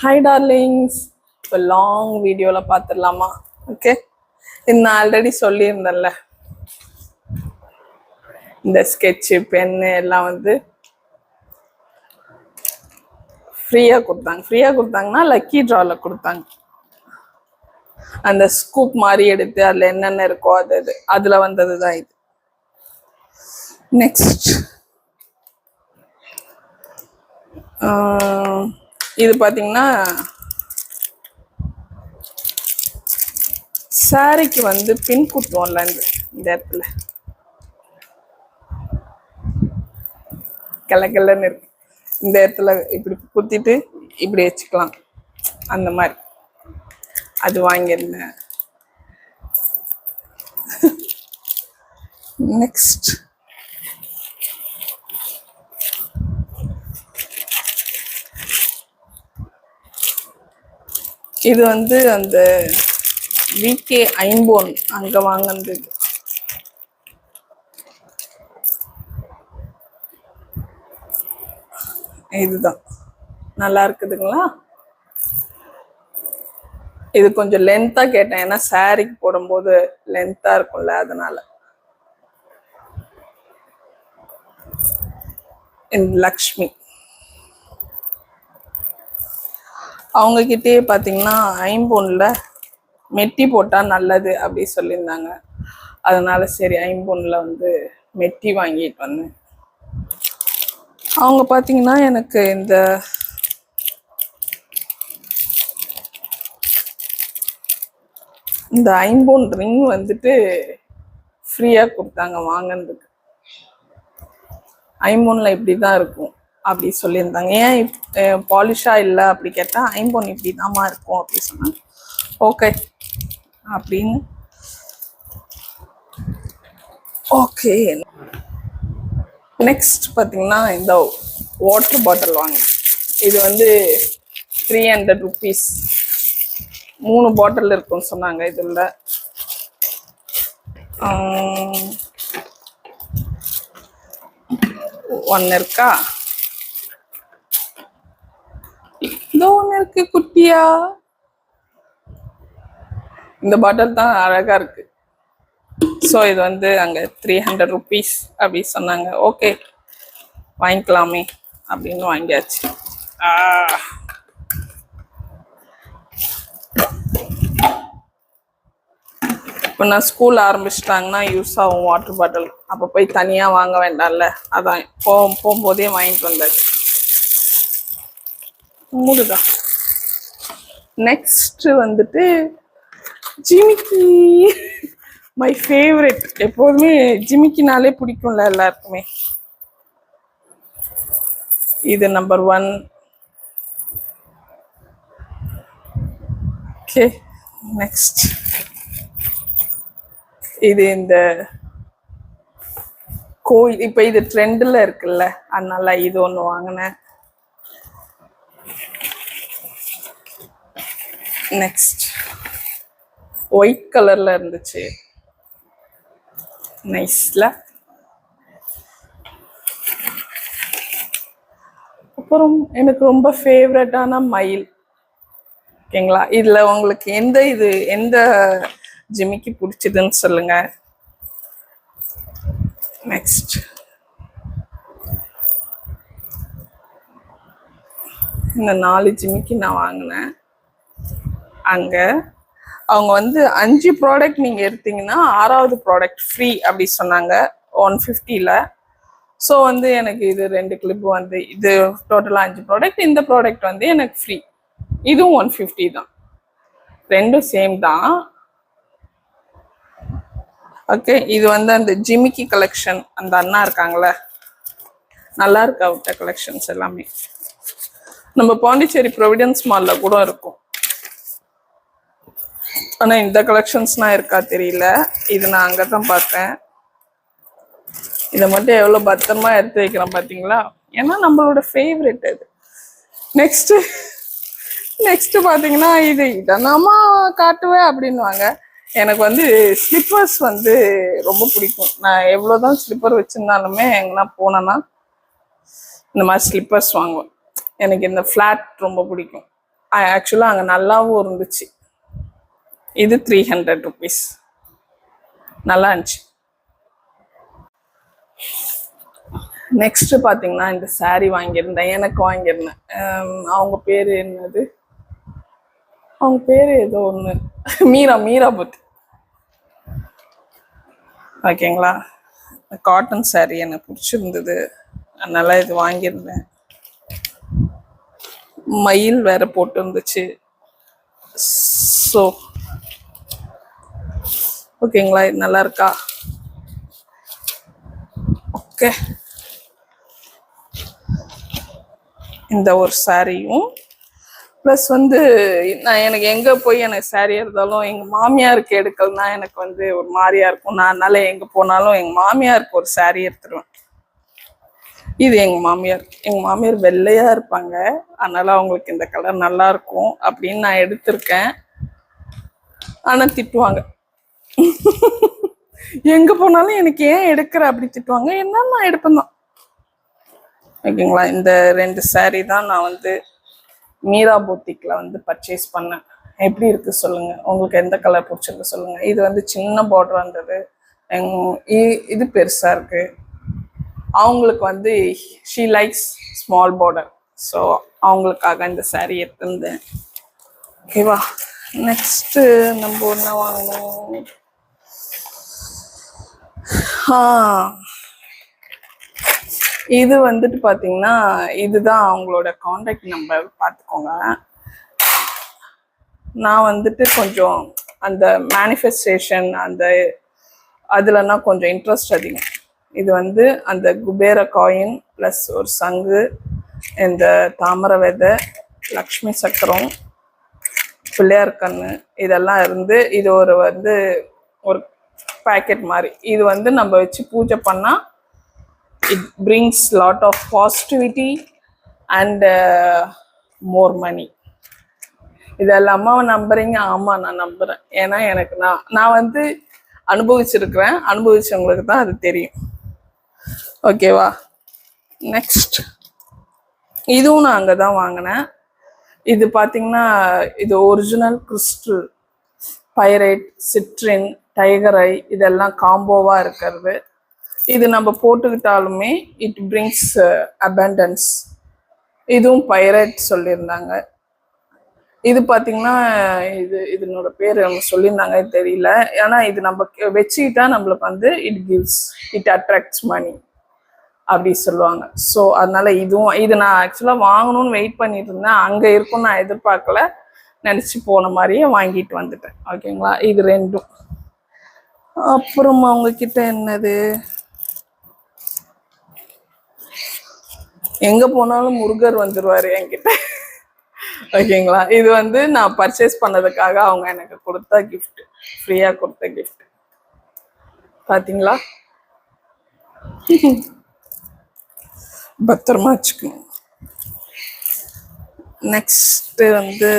Hi darlings, இப்போ long வீடியோவில் பார்த்துடலாமா? ஓகே, இது நான் ஆல்ரெடி சொல்லியிருந்தேன்ல, இந்த ஸ்கெட்சு பென்னு எல்லாம் வந்து ஃப்ரீயாக கொடுத்தாங்கன்னா லக்கி ட்ராவில் கொடுத்தாங்க. அந்த ஸ்கூப் மாதிரி எடுத்து அதில் என்னென்ன இருக்கோ அதில் வந்தது தான் இது. நெக்ஸ்ட் இது பார்த்தீங்கன்னா சாரிக்கு வந்து பின் குத்துவோம்ல இந்த இடத்துல கிளன்னு இருக்கு. இந்த இடத்துல இப்படி குத்திட்டு இப்படி வச்சுக்கலாம், அந்த மாதிரி அது வாங்கியிருந்தேன். நெக்ஸ்ட் இது வந்து அந்த விகே ஐம்போன் அங்க வாங்கினது. இதுதான் நல்லா இருக்குதுங்களா? இது கொஞ்சம் லென்த்தா கேட்டேன், ஏன்னா சாரிக்கு போடும்போது லென்த்தா இருக்கும்ல, அதனால. லக்ஷ்மி அவங்க கிட்டே பாத்தீங்கன்னா ஐம்பொன்ல மெட்டி போட்டா நல்லது அப்படி சொல்லியிருந்தாங்க. அதனால சரி ஐம்பொன்ல வந்து மெட்டி வாங்கிட்டு வந்தேன். அவங்க பாத்தீங்கன்னா எனக்கு இந்த ஐம்பொன் ரிங் வந்துட்டு ஃப்ரீயா கொடுத்தாங்க வாங்கினதுக்கு. ஐம்பொன்ல இப்படிதான் இருக்கும் அப்படி சொல்லியிருந்தாங்க. ஏன் பாலிஷா இல்லை அப்படி கேட்டா ஐம்பொன் இப்படிதாம்மா இருக்கும் அப்படி சொன்னாங்க. ஓகே அப்படின்னு. ஓகே, நெக்ஸ்ட் பார்த்தீங்கன்னா இந்த வாட்டர் பாட்டில் வாங்க. இது வந்து 300 rupees 3 பாட்டில் இருக்குன்னு சொன்னாங்க. இதுல ஒன்னு இருக்கா, இதோ ஒன்னு இருக்கு குட்டியா. இந்த பாட்டில் தான் அழகா இருக்கு. ஸோ இது வந்து அங்கே 300 rupees அப்படி சொன்னாங்க. ஓகே வாங்கிக்கலாமே அப்படின்னு வாங்கியாச்சு. இப்போ நான் ஸ்கூல் ஆரம்பிச்சிட்டாங்கன்னா யூஸ் ஆகும் வாட்டர் பாட்டில். அப்போ போய் தனியாக வாங்க வேண்டாம்ல, அதான் போகும்போதே வாங்கிட்டு வந்தாச்சு. மூடுதான். நெக்ஸ்ட் வந்துட்டு ஜிமிக்கி, மை ஃபேவரட். எப்போதுமே ஜிமிக்கினாலே பிடிக்கும்ல எல்லாருக்குமே. இது நம்பர் 1. ஓகே, நெக்ஸ்ட் இது இந்த கோயில், இப்ப இது ட்ரெண்ட்ல இருக்குல்ல, அதனால இது ஒண்ணு வாங்கினேன். நெக்ஸ்ட் ஒயிட் கலர்ல இருந்துச்சு, நைஸ்ல. அப்புறம் எனக்கு ரொம்ப ஃபேவரட்டான மயில். ஓகேங்களா, இதுல உங்களுக்கு எந்த ஜிமிக்கி பிடிச்சதுன்னு சொல்லுங்க. நெக்ஸ்ட் இந்த 4 ஜிமிக்கி நான் வாங்கினேன். அங்க அவங்க வந்து 5 ப்ராடக்ட் நீங்க எடுத்தீங்கன்னா 6வது ப்ராடக்ட் ஃப்ரீ அப்படி சொன்னாங்க 150ல. ஸோ வந்து எனக்கு இது 2 கிளிப் வந்து இது டோட்டலாக 5 ப்ராடக்ட். இந்த ப்ராடக்ட் வந்து எனக்கு ஃப்ரீ. இதுவும் 150 தான், ரெண்டும் சேம் தான். ஓகே, இது வந்து அந்த ஜிமிக்கி கலெக்ஷன். அந்த அண்ணா இருக்காங்களே, நல்லா இருக்கு அவர்கிட்ட கலெக்ஷன்ஸ் எல்லாமே. நம்ம பாண்டிச்சேரி ப்ரொவிடன்ஸ் மால்ல கூட இருக்கும், ஆனா இந்த கலெக்ஷன்ஸ்னா இருக்கா தெரியல. இது நான் அங்கதான் பார்த்தேன். இதை மட்டும் எவ்வளவு பத்திரமா எடுத்து வைக்கிறேன் பாத்தீங்களா, ஏன்னா நம்மளோட ஃபேவரட் அது. நெக்ஸ்ட் பாத்தீங்கன்னா இதனாமா காட்டுவேன் அப்படின்னுவாங்க. எனக்கு வந்து ஸ்லிப்பர்ஸ் வந்து ரொம்ப பிடிக்கும். நான் எவ்வளவுதான் ஸ்லிப்பர் வச்சிருந்தாலுமே எங்கன்னா போனேன்னா இந்த மாதிரி ஸ்லிப்பர்ஸ் வாங்குவேன். எனக்கு இந்த ஃபிளாட் ரொம்ப பிடிக்கும். ஆக்சுவலா அங்க நல்லாவும் இருந்துச்சு. இது 300 rupees. நல்லா இருந்துச்சு. நெக்ஸ்ட் பாத்தீங்கன்னா இந்த saree வாங்கியிருந்தேன், எனக்கு வாங்கியிருந்தேன். அவங்க பேரு என்னது, அவங்க பேரு ஏதோ ஒண்ணு, மீரா புத். ஓகேங்களா, காட்டன் saree எனக்கு பிடிச்சிருந்தது, அதனால இது வாங்கியிருந்தேன். மயில் வேற போட்டு இருந்துச்சு. ஸோ ஓகேங்களா, இது நல்லா இருக்கா? ஓகே, இந்த ஒரு சாரியும் ப்ளஸ் வந்து நான் எனக்கு எங்க போய் எனக்கு சாரி எடுத்தாலும் எங்க மாமியாருக்கு எடுக்கலன்னா எனக்கு வந்து ஒரு மாதிரியா இருக்கும். நான் அதனால எங்க போனாலும் எங்க மாமியாருக்கு ஒரு சாரி எடுத்துருவேன். இது எங்க மாமியார் வெள்ளையா இருப்பாங்க, அதனால அவங்களுக்கு இந்த கலர் நல்லா இருக்கும் அப்படின்னு நான் எடுத்திருக்கேன். ஆனா திட்டுவாங்க, எங்க போனாலும் எனக்கு ஏன் எடுக்கிற அப்படி திட்டுவாங்க. என்ன நான் எடுப்பேன் தான். ஓகேங்களா, இந்த 2 சாரி தான் நான் வந்து மீரா பூத்திக்ல வந்து பர்ச்சேஸ் பண்ணேன். எப்படி இருக்கு சொல்லுங்க, உங்களுக்கு எந்த கலர் பிடிச்சிருக்கு சொல்லுங்க. இது வந்து சின்ன பார்டர் இருந்தது, இது பெருசா இருக்கு. அவங்களுக்கு வந்து she likes small border, so அவங்களுக்காக இந்த சாரீ எடுத்திருந்தேன். ஓகேவா, நெக்ஸ்ட் நம்ம என்ன வாங்கணும்? இது வந்துட்டு பாத்தீங்கன்னா இதுதான் அவங்களோட கான்டாக்ட் நம்பர், பார்த்துக்கோங்க. நான் வந்துட்டு கொஞ்சம் அந்த மேனிஃபெஸ்டேஷன் அந்த அதுலன்னா கொஞ்சம் இன்ட்ரெஸ்ட் அதிகம். இது வந்து அந்த குபேர காயின் ப்ளஸ் ஒரு சங்கு, இந்த தாமரை விதை, லக்ஷ்மி சக்கரம், பிள்ளையார் கண்ணு, இதெல்லாம் இருந்து இது ஒரு வந்து ஒரு பேக்கெட் மாதிரி. இது வந்து நம்ம வச்சு பூஜை பண்ணா it brings lot of positivity and more money. இதெல்லாமா நம்புறீங்க? ஆமா, நான் நம்புறேன். ஏன்னா எனக்கு நான் வந்து அனுபவிச்சிருக்கிறேன், அனுபவிச்சவங்களுக்கு தான் அது தெரியும். ஓகேவா, நெக்ஸ்ட் இதுவும் நான் அங்கதான் வாங்கினேன். இது பாத்தீங்கன்னா இது original crystal, pyrite, citrine, tiger eye இதெல்லாம் காம்போவா இருக்கிறது. இது நம்ம போட்டுக்கிட்டாலுமே இட் பிரிங்ஸ் அபண்டன்ஸ். இதுவும் பைரைட் சொல்லியிருந்தாங்க. இது பாத்தீங்கன்னா இதனோட பேர் அவங்க சொல்லியிருந்தாங்க தெரியல. ஏன்னா இது நம்ம வச்சுக்கிட்டா நம்மளுக்கு வந்து இட் அட்ராக்ட்ஸ் மணி அப்படி சொல்லுவாங்க. ஸோ அதனால இது நான் ஆக்சுவலா வாங்கணும்னு வெயிட் பண்ணிட்டு இருந்தேன், அங்க இருக்கும் நான் எதிர்பார்க்கல, நினைச்சு போன மாதிரியே வாங்கிட்டு வந்துட்டேன். ஓகேங்களா, இது 2. அப்புறம் அவங்க கிட்ட என்னது, எங்க போனாலும் முருகர் வந்துருவாரு என்கிட்ட. ஓகேங்களா, இது வந்து நான் பர்ச்சேஸ் பண்ணதுக்காக அவங்க எனக்கு கொடுத்த கிஃப்ட், ஃப்ரீயா கொடுத்த கிஃப்ட். பாத்தீங்களா, பத்திரமா வச்சுக்கணும். நெக்ஸ்ட் வந்து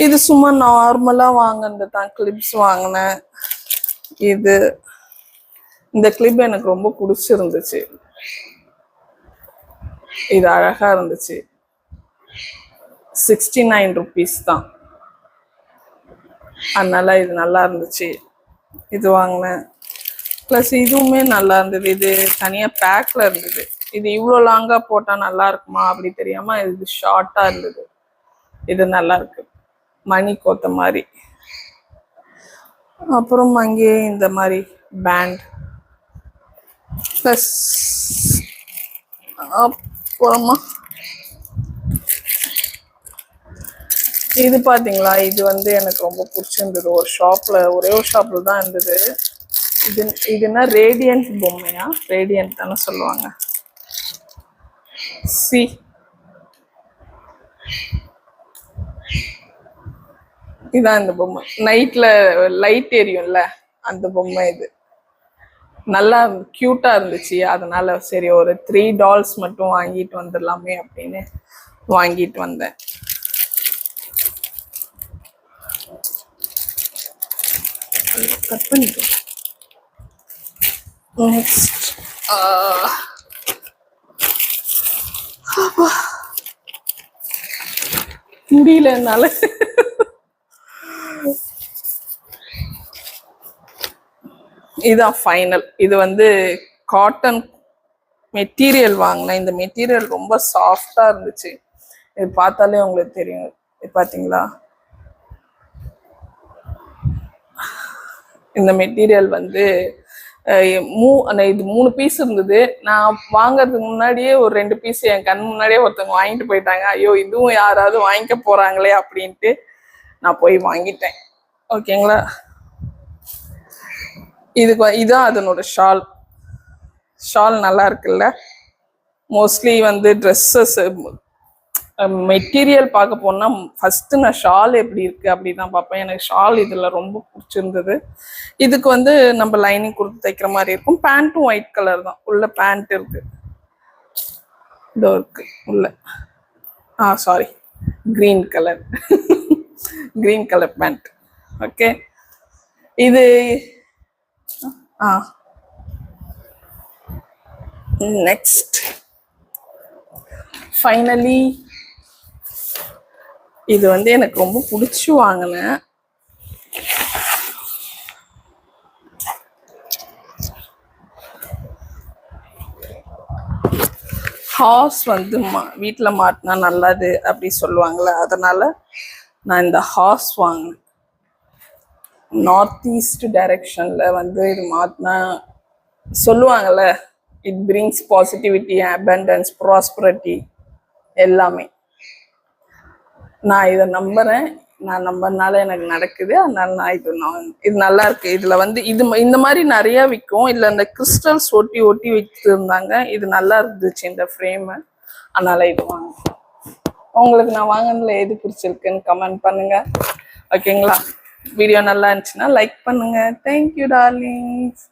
இது சும்மா நார்மலா வாங்கினது தான், கிளிப்ஸ் வாங்கினேன். இந்த கிளிப் எனக்கு ரொம்ப பிடிச்சிருந்துச்சு, இது அழகா இருந்துச்சு. 69 rupees தான், அதனால இது நல்லா இருந்துச்சு, இது வாங்கினேன். ப்ளஸ் இதுவுமே நல்லா இருந்தது, இது தனியா பேக்ல இருந்தது. இது இவ்வளோ லாங்கா போட்டா நல்லா இருக்குமா அப்படி தெரியாம இது ஷார்ட்டா இருந்தது. இது நல்லா இருக்கு, மணி கோத்த மாதிரி. அப்புறம் அங்கே இந்த மாதிரி பேண்ட் ப்ளஸ் அப்புறமா இது பாத்தீங்களா, இது வந்து எனக்கு ரொம்ப பிடிச்சிருந்தது. ஒரு ஷாப்ல, ஒரே ஒரு ஷாப்ல தான் இருந்தது. இது என்ன ரேடியன்ட் பொம்மையா? ரேடியன்ட் தானே சொல்லுவாங்க. சி இதான் இந்த பொம்மை, நைட்ல லைட் எரியும்ல அந்த பொம்மை. இது நல்லா கியூட்டா இருந்துச்சு, அதனால சரி ஒரு 3 dolls மட்டும் வாங்கிட்டு வந்துடலாமே அப்படின்னு வாங்கிட்டு வந்தேன். கட் பண்ணிட்டோம். நெக்ஸ்ட் முடியல என்னால. இதுதான் ஃபைனல். இது வந்து காட்டன் மெட்டீரியல் வாங்கினேன். இந்த மெட்டீரியல் ரொம்ப சாஃப்டா இருந்துச்சு. இது பார்த்தாலே உங்களுக்கு தெரியும். இது பாத்தீங்களா, இந்த மெட்டீரியல் வந்து இது 3 பீஸ் இருந்தது. நான் வாங்கறதுக்கு முன்னாடியே ஒரு 2 பீஸ் என் கண் முன்னாடியே ஒருத்தவங்க வாங்கிட்டு போயிட்டாங்க. ஐயோ இதுவும் யாராவது வாங்கிக்க போறாங்களே அப்படின்ட்டு நான் போய் வாங்கிட்டேன். ஓகேங்களா, இதான் அதனோட ஷால். ஷால் நல்லா இருக்குல்ல. மோஸ்ட்லி வந்து ட்ரெஸ்ஸஸ் மெட்டீரியல் பார்க்க போனா ஃபர்ஸ்ட் நான் ஷால் எப்படி இருக்கு அப்படிதான் பார்ப்பேன். எனக்கு ஷால் இதுல ரொம்ப பிடிச்சிருந்தது. இதுக்கு வந்து நம்ம லைனிங் கொடுத்து தைக்கிற மாதிரி இருக்கும். பேண்ட்டும் ஒயிட் கலர் தான். உள்ள பேண்ட் இருக்கு, இதோ இருக்கு உள்ள. Sorry, green colour. Green colour pant. Okay, இது நெக்ஸ்ட் ஃபைனலி இது வந்து எனக்கு ரொம்ப பிடிச்சி வாங்கினேன். ஹார்ஸ் வந்து வீட்டுல மாட்டினா நல்லது அப்படி சொல்லுவாங்கல்ல, அதனால நான் இந்த ஹார்ஸ் வாங்கினேன். நார்த் ஈஸ்ட் டைரக்ஷன்ல வந்து இது மாட்டினா சொல்லுவாங்கல்ல, it brings positivity, abundance, prosperity எல்லாமே. நான் இதை நம்புறேன். நான் நம்பறதுனால எனக்கு நடக்குது. அதனால நான் இது நல்லா இருக்கு. இதுல வந்து இந்த மாதிரி நிறைய விற்கும். இதுல இந்த கிறிஸ்டல்ஸ் ஒட்டி ஒட்டி வச்சிருந்தாங்க. இது நல்லா இருந்துச்சு இந்த ஃப்ரேம். அதனால இது வாங்க. உங்களுக்கு நான் வாங்கினதுல எது பிடிச்சிருக்குன்னு கமெண்ட் பண்ணுங்க. ஓகேங்களா, வீடியோ நல்லா இருந்துச்சுன்னா லைக் பண்ணுங்க. Thank you darlings.